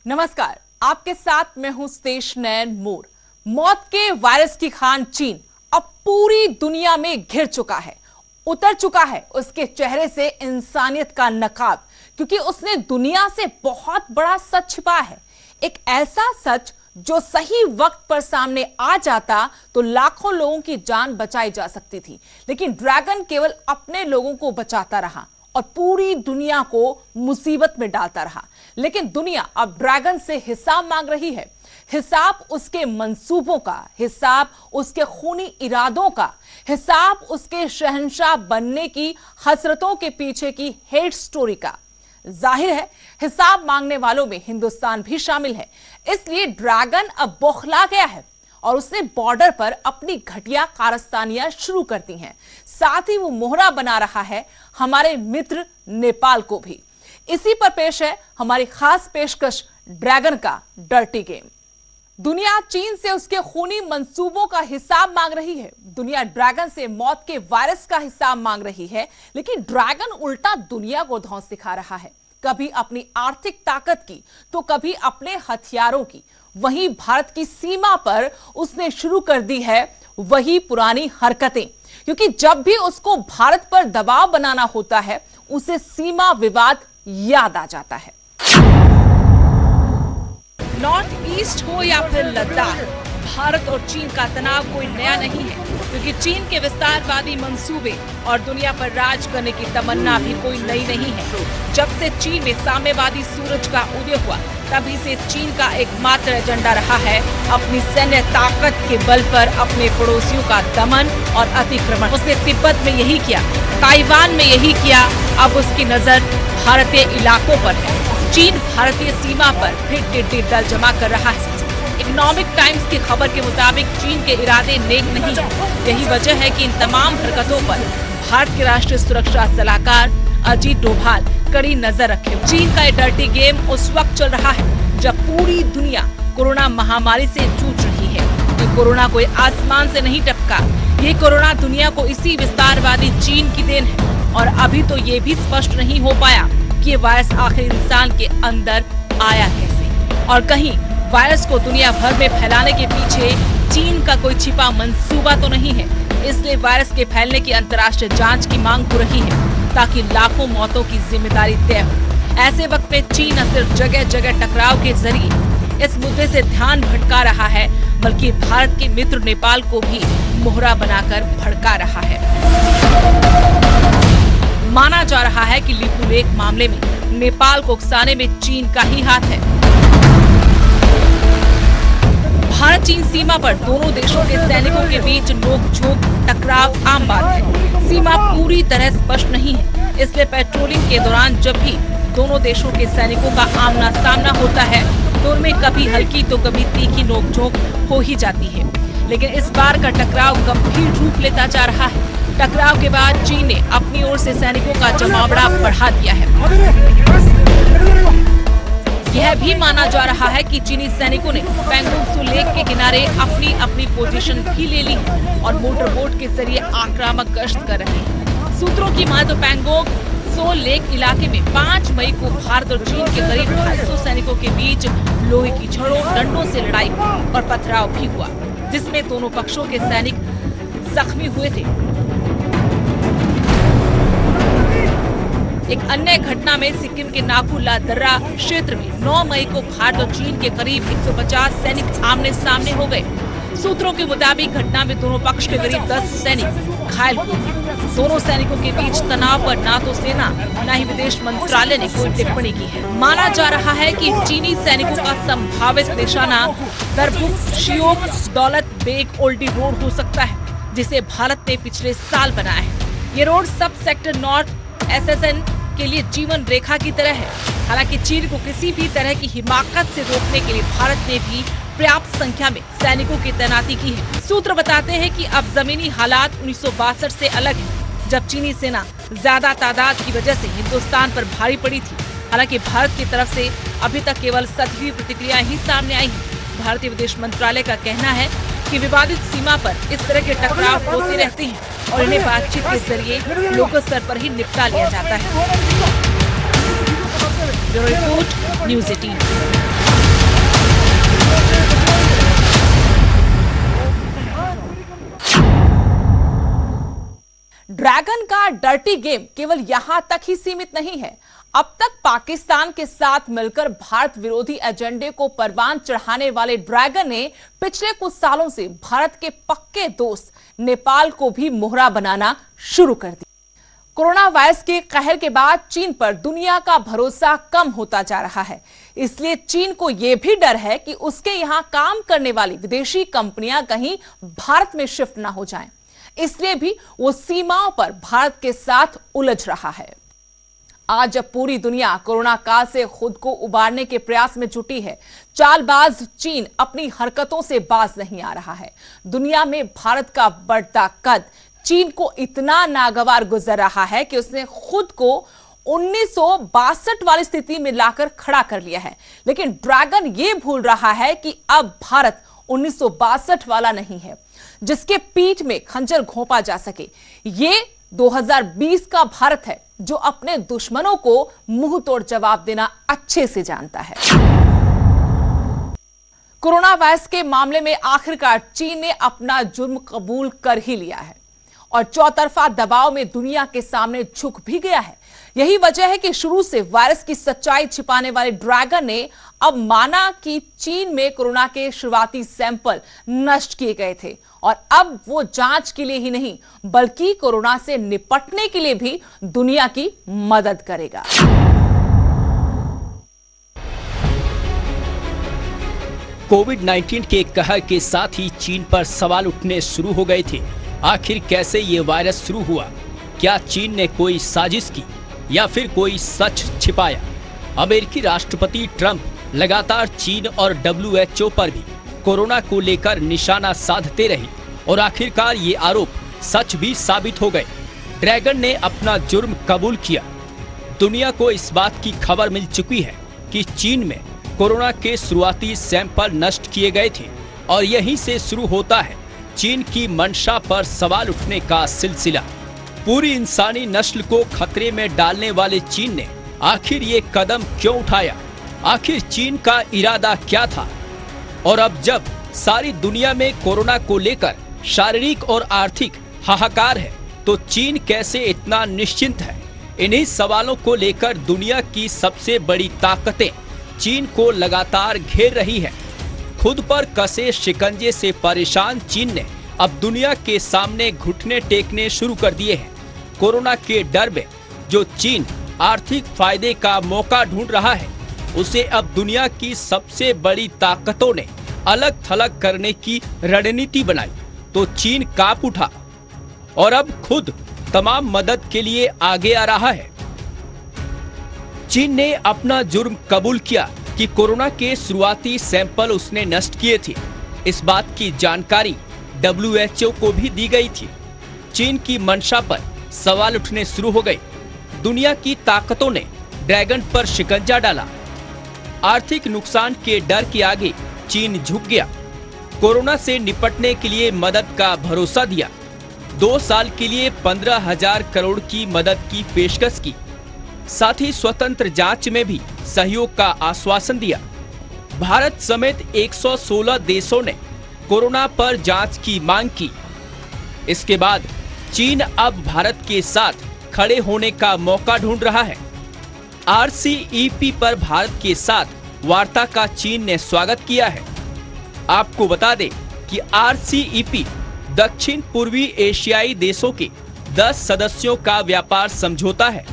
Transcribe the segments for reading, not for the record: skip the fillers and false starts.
नमस्कार, आपके साथ मैं हूं स्तेश नयन मोर। मौत के वायरस की खान चीन अब पूरी दुनिया में घिर चुका है। उतर चुका है उसके चेहरे से इंसानियत का नकाब, क्योंकि उसने दुनिया से बहुत बड़ा सच छिपाया है। एक ऐसा सच जो सही वक्त पर सामने आ जाता तो लाखों लोगों की जान बचाई जा सकती थी, लेकिन ड्रैगन केवल अपने लोगों को बचाता रहा और पूरी दुनिया को मुसीबत में डालता रहा। लेकिन दुनिया अब ड्रैगन से हिसाब मांग रही है। हिसाब उसके मंसूबों का, हिसाब उसके खूनी इरादों का, हिसाब उसके शहंशाह बनने की हसरतों के पीछे की हेट स्टोरी का। जाहिर है हिसाब मांगने वालों में हिंदुस्तान भी शामिल है। इसलिए ड्रैगन अब बौखला गया है और उसने बॉर्डर पर अपनी घटिया कारस्तानियां शुरू कर दी हैं। साथ ही वो मोहरा बना रहा है हमारे मित्र नेपाल को भी। इसी पर पेश है हमारी खास पेशकश, ड्रैगन का डर्टी गेम। दुनिया चीन से उसके खूनी मंसूबों का हिसाब मांग रही है। दुनिया ड्रैगन से मौत के वायरस का हिसाब मांग रही है, लेकिन ड्रैगन उल्टा दुनिया को धौंस दिखा रहा है। कभी अपनी आर्थिक ताकत की तो कभी अपने हथियारों की। वहीं भारत की सीमा पर उसने शुरू कर दी है वही पुरानी हरकतें, क्योंकि जब भी उसको भारत पर दबाव बनाना होता है उसे सीमा विवाद याद आ जाता है। नॉर्थ ईस्ट हो या फिर लद्दाख, भारत और चीन का तनाव कोई नया नहीं है, क्योंकि चीन के विस्तारवादी मंसूबे और दुनिया पर राज करने की तमन्ना भी कोई नई नहीं है। जब से चीन में साम्यवादी सूरज का उदय हुआ, तभी से चीन का एकमात्र एजेंडा रहा है अपनी सैन्य ताकत के बल पर अपने पड़ोसियों का दमन और अतिक्रमण। उसने तिब्बत में यही किया, ताइवान में यही किया, अब उसकी नजर भारतीय इलाकों पर है। चीन भारतीय सीमा पर फिर टिड्डी दल जमा कर रहा है। इकोनॉमिक टाइम्स की खबर के मुताबिक चीन के इरादे नेक नहीं है। यही वजह है कि इन तमाम हरकतों पर भारत के राष्ट्रीय सुरक्षा सलाहकार अजीत डोभाल कड़ी नजर रखे। चीन का ये डर्टी गेम उस वक्त चल रहा है जब पूरी दुनिया कोरोना महामारी से जूझ रही है। ये कोरोना कोई आसमान से नहीं टपका, ये कोरोना दुनिया को इसी विस्तारवादी चीन की देन है। और अभी तो ये भी स्पष्ट नहीं हो पाया कि ये वायरस आखिर इंसान के अंदर आया कैसे, और कहीं वायरस को दुनिया भर में फैलाने के पीछे चीन का कोई छिपा मंसूबा तो नहीं है। इसलिए वायरस के फैलने की अंतर्राष्ट्रीय जांच की मांग हो रही है, ताकि लाखों मौतों की जिम्मेदारी तय हो। ऐसे वक्त में चीन न सिर्फ जगह जगह टकराव के जरिए इस मुद्दे से ध्यान भटका रहा है, बल्कि भारत के मित्र नेपाल को भी मोहरा बनाकर भड़का रहा है। माना जा रहा है कि लिपुलेख मामले में नेपाल को उकसाने में चीन का ही हाथ है। भारत चीन सीमा पर दोनों देशों के सैनिकों के बीच नोक-झोंक, टकराव आम बात है। सीमा पूरी तरह स्पष्ट नहीं है, इसलिए पेट्रोलिंग के दौरान जब भी दोनों देशों के सैनिकों का आमना सामना होता है तो उनमें कभी हल्की तो कभी तीखी नोक-झोंक हो ही जाती है। लेकिन इस बार का टकराव गंभीर रूप लेता जा रहा है। टकराव के बाद चीन ने अपनी ओर से सैनिकों का जमावड़ा बढ़ा दिया है। यह भी माना जा रहा है कि चीनी सैनिकों ने पैंगोंग त्सो लेक के किनारे अपनी अपनी पोजीशन भी ले ली है और मोटर बोट के जरिए आक्रामक गश्त कर रहे हैं। सूत्रों की माने तो पैंगोंग त्सो लेक इलाके में 5 मई को भारत और चीन के करीब 250 सैनिकों के बीच लोहे की छड़ों, डंडों से लड़ाई और पथराव भी हुआ, जिसमें दोनों पक्षों के सैनिक जख्मी हुए थे। एक अन्य घटना में सिक्किम के नाकू ला दर्रा क्षेत्र में 9 मई को भारत और चीन के करीब 150 सैनिक आमने सामने हो गए। सूत्रों के मुताबिक घटना में दोनों पक्ष के करीब 10 सैनिक घायल हुए। दोनों सैनिकों के बीच तनाव पर ना तो सेना न ही विदेश मंत्रालय ने कोई टिप्पणी की है। माना जा रहा है कि चीनी सैनिकों का संभावित निशाना दरभुक शियोक दौलत बेग ओल्डी रोड हो सकता है, जिसे भारत ने पिछले साल बनाया है। ये रोड सब सेक्टर नॉर्थ SSN के लिए जीवन रेखा की तरह है। हालांकि चीन को किसी भी तरह की हिमाकत से रोकने के लिए भारत ने भी पर्याप्त संख्या में सैनिकों की तैनाती की है। सूत्र बताते हैं कि अब जमीनी हालात 1962 से अलग है, जब चीनी सेना ज्यादा तादाद की वजह से हिंदुस्तान पर भारी पड़ी थी। हालांकि भारत की तरफ से अभी तक केवल सतही प्रतिक्रिया ही सामने आई है। भारतीय विदेश मंत्रालय का कहना है कि विवादित सीमा पर इस तरह के टकराव होते रहते हैं और इन्हें बातचीत के जरिए लोकल स्तर पर ही निपटा लिया जाता है। Bureau report, news 18। ड्रैगन का डर्टी गेम केवल यहां तक ही सीमित नहीं है। अब तक पाकिस्तान के साथ मिलकर भारत विरोधी एजेंडे को परवान चढ़ाने वाले ड्रैगन ने पिछले कुछ सालों से भारत के पक्के दोस्त नेपाल को भी मोहरा बनाना शुरू कर दिया। कोरोना वायरस के कहर के बाद चीन पर दुनिया का भरोसा कम होता जा रहा है। इसलिए चीन को यह भी डर है कि उसके यहां काम करने वाली विदेशी कंपनियां कहीं भारत में शिफ्ट ना हो जाएं। इसलिए भी वो सीमाओं पर भारत के साथ उलझ रहा है। आज जब पूरी दुनिया कोरोना काल से खुद को उबारने के प्रयास में जुटी है, चालबाज चीन अपनी हरकतों से बाज नहीं आ रहा है। दुनिया में भारत का बढ़ता कद चीन को इतना नागवार गुजर रहा है कि उसने खुद को 1962 वाली स्थिति में लाकर खड़ा कर लिया है। लेकिन ड्रैगन ये भूल रहा है कि अब भारत 1962 वाला नहीं है जिसके पीठ में खंजर घोंपा जा सके। ये 2020 का भारत है जो अपने दुश्मनों को मुंह तोड़ जवाब देना अच्छे से जानता है। कोरोना वायरस के मामले में आखिरकार चीन ने अपना जुर्म कबूल कर ही लिया है और चौतरफा दबाव में दुनिया के सामने झुक भी गया है। यही वजह है कि शुरू से वायरस की सच्चाई छिपाने वाले ड्रैगन ने अब माना कि चीन में कोरोना के शुरुआती सैंपल नष्ट किए गए थे और अब वो जांच के लिए ही नहीं बल्कि कोरोना से निपटने के लिए भी दुनिया की मदद करेगा। कोविड-19 के कहर के साथ ही चीन पर सवाल उठने शुरू हो गए थे। आखिर कैसे ये वायरस शुरू हुआ? क्या चीन ने कोई साजिश की या फिर कोई सच छिपाया? अमेरिकी राष्ट्रपति ट्रंप लगातार चीन और WHO पर भी कोरोना को लेकर निशाना साधते रहे और आखिरकार ये आरोप सच भी साबित हो गए। ड्रैगन ने अपना जुर्म कबूल किया। दुनिया को इस बात की खबर मिल चुकी है कि चीन में कोरोना के शुरुआती सैंपल नष्ट किए गए थे और यहीं से शुरू होता है चीन की मंशा पर सवाल उठने का सिलसिला। पूरी इंसानी नस्ल को खतरे में डालने वाले चीन ने आखिर ये कदम क्यों उठाया? आखिर चीन का इरादा क्या था? और अब जब सारी दुनिया में कोरोना को लेकर शारीरिक और आर्थिक हाहाकार है तो चीन कैसे इतना निश्चिंत है? इन्हीं सवालों को लेकर दुनिया की सबसे बड़ी ताकतें चीन को लगातार घेर रही है। खुद पर कसे शिकंजे से परेशान चीन ने अब दुनिया के सामने घुटने टेकने शुरू कर दिए हैं। कोरोना के डर में जो चीन आर्थिक फायदे का मौका ढूंढ रहा है उसे अब दुनिया की सबसे बड़ी ताकतों ने अलग थलग करने की रणनीति बनाई तो चीन कांप उठा और अब खुद तमाम मदद के लिए आगे आ रहा है। चीन ने अपना जुर्म कबूल किया कि कोरोना के शुरुआती सैंपल उसने नष्ट किए थे। इस बात की जानकारी WHO को भी दी गई थी। चीन की मंशा पर सवाल उठने शुरू हो गए। दुनिया की ताकतों ने ड्रैगन पर शिकंजा डाला। आर्थिक नुकसान के डर के आगे चीन झुक गया। कोरोना से निपटने के लिए मदद का भरोसा दिया। 2 साल के लिए 15,000 करोड़ की मदद की पेशकश की। साथ ही स्वतंत्र जांच में भी सहयोग का आश्वासन दिया। भारत समेत 116 देशों ने कोरोना पर जांच की मांग की। इसके बाद चीन अब भारत के साथ खड़े होने का मौका ढूंढ रहा है। RCEP पर भारत के साथ वार्ता का चीन ने स्वागत किया है। आपको बता दें कि RCEP दक्षिण पूर्वी एशियाई देशों के 10 सदस्यों का व्यापार समझौता है।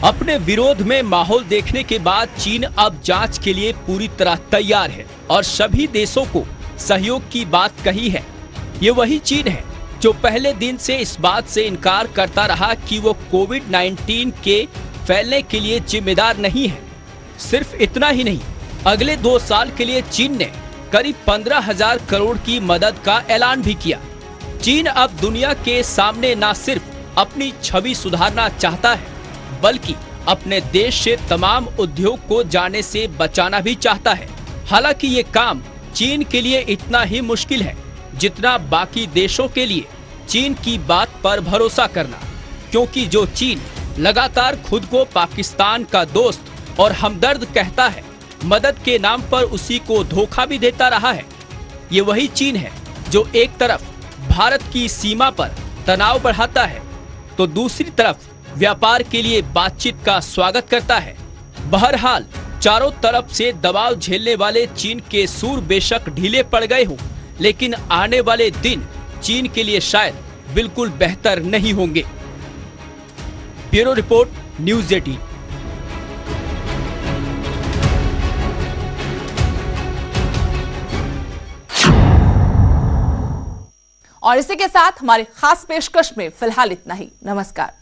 अपने विरोध में माहौल देखने के बाद चीन अब जांच के लिए पूरी तरह तैयार है और सभी देशों को सहयोग की बात कही है। ये वही चीन है जो पहले दिन से इस बात से इनकार करता रहा कि वो कोविड-19 के फैलने के लिए जिम्मेदार नहीं है। सिर्फ इतना ही नहीं, अगले 2 साल के लिए चीन ने करीब 15,000 करोड़ की मदद का ऐलान भी किया। चीन अब दुनिया के सामने न सिर्फ अपनी छवि सुधारना चाहता है बल्कि अपने देश से तमाम उद्योग को जाने से बचाना भी चाहता है। हालांकि ये काम चीन के लिए इतना ही मुश्किल है जितना बाकी देशों के लिए चीन की बात पर भरोसा करना, क्योंकि जो चीन लगातार खुद को पाकिस्तान का दोस्त और हमदर्द कहता है, मदद के नाम पर उसी को धोखा भी देता रहा है। ये वही चीन है जो एक तरफ भारत की सीमा पर तनाव बढ़ाता है तो दूसरी तरफ व्यापार के लिए बातचीत का स्वागत करता है। बहरहाल चारों तरफ से दबाव झेलने वाले चीन के सूर बेशक ढीले पड़ गए हों, लेकिन आने वाले दिन चीन के लिए शायद बिल्कुल बेहतर नहीं होंगे। Bureau report, news 18। और इसी के साथ हमारी खास पेशकश में फिलहाल इतना ही। नमस्कार।